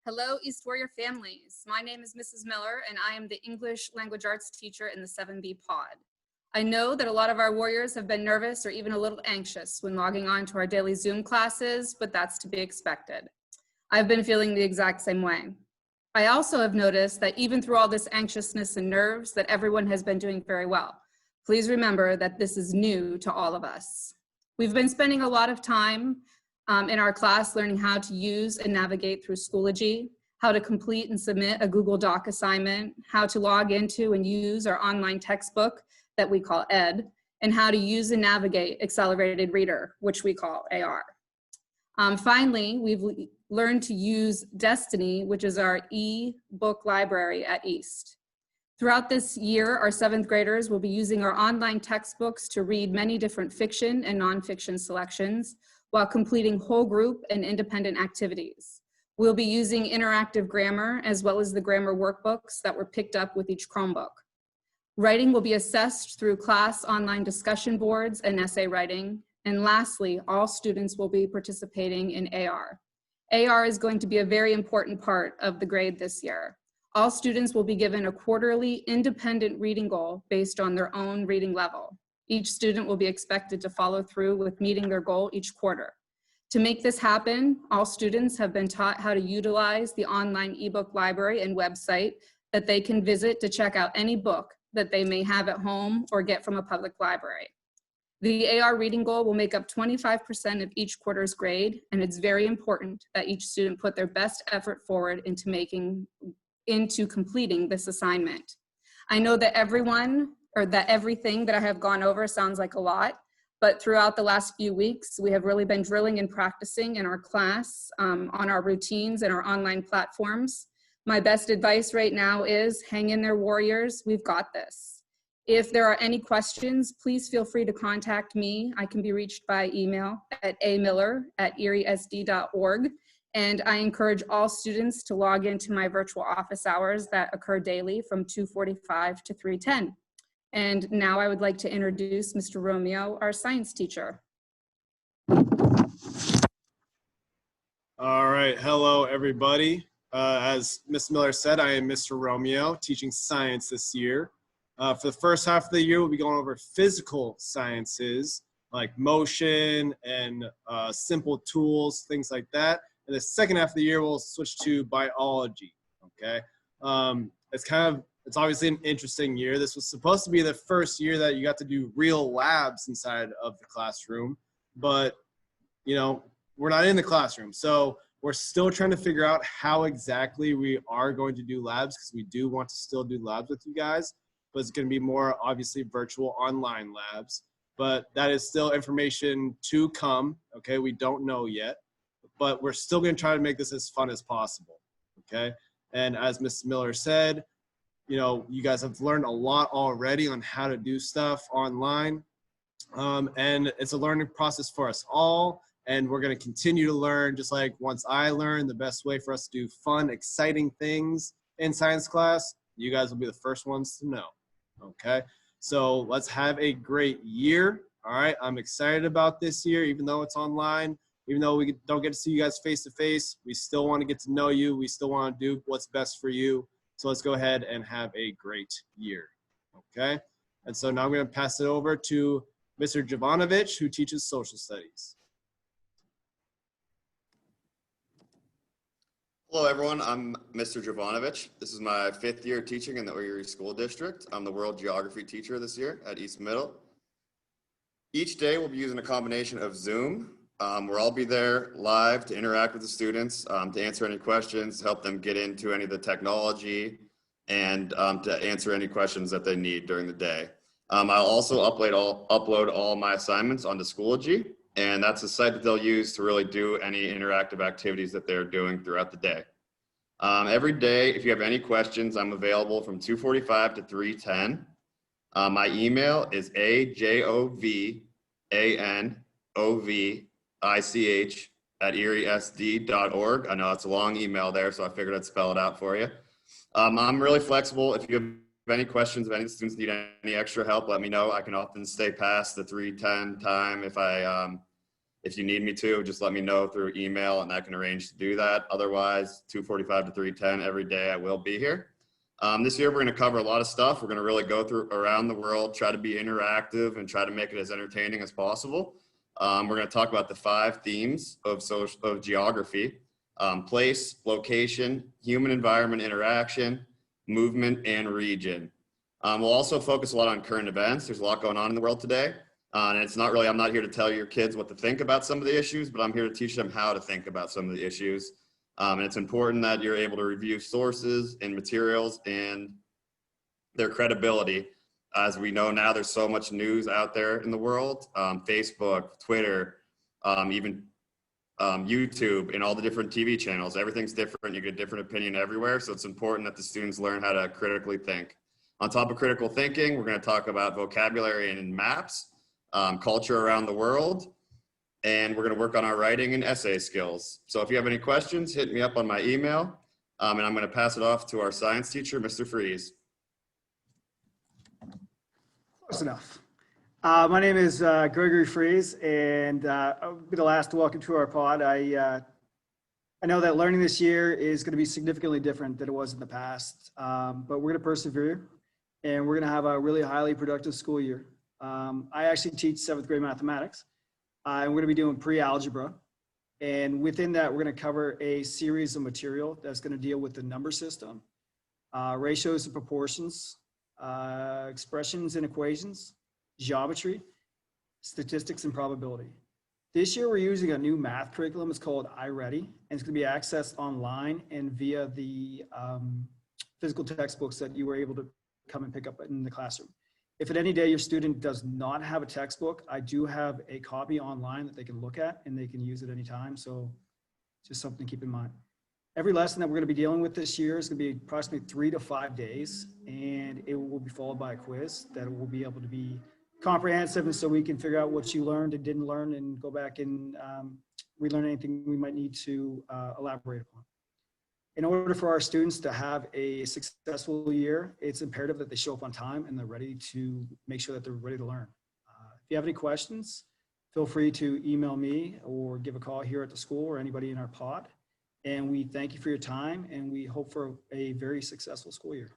Hello, East Warrior families. My name is Mrs. Miller, and I am the English Language Arts teacher in the 7B pod. I know that a lot of our warriors have been nervous or even a little anxious when logging on to our daily Zoom classes, but that's to be expected. I've been feeling the exact same way. I also have noticed that even through all this anxiousness and nerves, that everyone has been doing very well. Please remember that this is new to all of us. We've been spending a lot of time in our class learning how to use and navigate through Schoology, how to complete and submit a Google Doc assignment, how to log into and use our online textbook that we call ED, and how to use and navigate Accelerated Reader, which we call AR. Finally, we've learned to use Destiny, which is our e-book library at East. Throughout this year, our 7th graders will be using our online textbooks to read many different fiction and nonfiction selections while completing whole group and independent activities. We'll be using interactive grammar as well as the grammar workbooks that were picked up with each Chromebook. Writing will be assessed through class online discussion boards and essay writing. And lastly, all students will be participating in AR. AR is going to be a very important part of the grade this year. All students will be given a quarterly independent reading goal based on their own reading level. Each student will be expected to follow through with meeting their goal each quarter. To make this happen, all students have been taught how to utilize the online ebook library and website that they can visit to check out any book that they may have at home or get from a public library. The AR reading goal will make up 25% of each quarter's grade, and it's very important that each student put their best effort forward into completing this assignment. I know that everything that I have gone over sounds like a lot, but throughout the last few weeks, we have really been drilling and practicing in our class on our routines and our online platforms. My best advice right now is hang in there, warriors. We've got this. If there are any questions, please feel free to contact me. I can be reached by email at amiller@eriesd.org. And I encourage all students to log into my virtual office hours that occur daily from 2:45 to 3:10. And now I would like to introduce Mr. Romeo, our science teacher. All right, hello everybody. As Ms. Miller said, I am Mr. Romeo, teaching science this year. For the first half of the year, we'll be going over physical sciences like motion and simple tools, things like that. And the second half of the year, we'll switch to biology, okay? It's obviously an interesting year. This was supposed to be the first year that you got to do real labs inside of the classroom, but you know, we're not in the classroom. So we're still trying to figure out how exactly we are going to do labs, because we do want to still do labs with you guys, but it's going to be more obviously virtual online labs. But that is still information to come, okay? We don't know yet, but we're still going to try to make this as fun as possible, okay? And as Ms. Miller said, you know, you guys have learned a lot already on how to do stuff online, and it's a learning process for us all. And we're going to continue to learn, just like once I learned the best way for us to do fun, exciting things in science class, you guys will be the first ones to know, okay? So let's have a great year, all right? I'm excited about this year, even though it's online, even though we don't get to see you guys face to face, we still want to get to know you. We still want to do what's best for you. So let's go ahead and have a great year, okay? And so now I'm going to pass it over to Mr. Jovanovich, who teaches social studies. Hello, everyone. I'm Mr. Jovanovich. This is my 5th year teaching in the Erie School District. I'm the world geography teacher this year at East Middle. Each day we'll be using a combination of Zoom, where I'll be there live to interact with the students, to answer any questions, help them get into any of the technology, and to answer any questions that they need during the day. I'll also upload all my assignments onto Schoology, and that's a site that they'll use to really do any interactive activities that they're doing throughout the day. Every day, if you have any questions, I'm available from 2:45 to 3:10. My email is ajovanovich@eriesd.org. I know it's a long email there, so I figured I'd spell it out for you. I'm really flexible. If you have any questions, if any students need any extra help, let me know. I can often stay past the 3:10 time if If you need me to, just let me know through email and I can arrange to do that. Otherwise, 2:45 to 3:10 every day I will be here. This year we're going to cover a lot of stuff. We're going to really go through around the world, try to be interactive and try to make it as entertaining as possible. We're going to talk about the 5 themes of geography: place, location, human environment interaction, movement, and region. We'll also focus a lot on current events. There's a lot going on in the world today. And it's not really, I'm not here to tell your kids what to think about some of the issues, but I'm here to teach them how to think about some of the issues. And it's important that you're able to review sources and materials and their credibility. As we know now, there's so much news out there in the world, Facebook, Twitter, even YouTube, and all the different TV channels. Everything's different. You get a different opinion everywhere. So it's important that the students learn how to critically think. On top of critical thinking, we're going to talk about vocabulary and maps, culture around the world, and we're going to work on our writing and essay skills. So if you have any questions, hit me up on my email, and I'm going to pass it off to our science teacher, Mr. Fries. Close enough. My name is Gregory Fries, and I'll be the last to welcome to our pod. I know that learning this year is going to be significantly different than it was in the past, but we're going to persevere, and we're going to have a really highly productive school year. I actually teach 7th grade mathematics, and we're going to be doing pre-algebra. And within that, we're going to cover a series of material that's going to deal with the number system, ratios and proportions, expressions and equations, geometry, statistics, and probability. This year, we're using a new math curriculum. It's called iReady, and it's going to be accessed online and via the physical textbooks that you were able to come and pick up in the classroom. If at any day your student does not have a textbook, I do have a copy online that they can look at and they can use at any time. So just something to keep in mind. Every lesson that we're going to be dealing with this year is going to be approximately 3 to 5 days, and it will be followed by a quiz that will be able to be comprehensive, and so we can figure out what you learned and didn't learn and go back and relearn anything we might need to elaborate upon. In order for our students to have a successful year, it's imperative that they show up on time and they're ready to make sure that they're ready to learn. If you have any questions, feel free to email me or give a call here at the school or anybody in our pod. And we thank you for your time, and we hope for a very successful school year.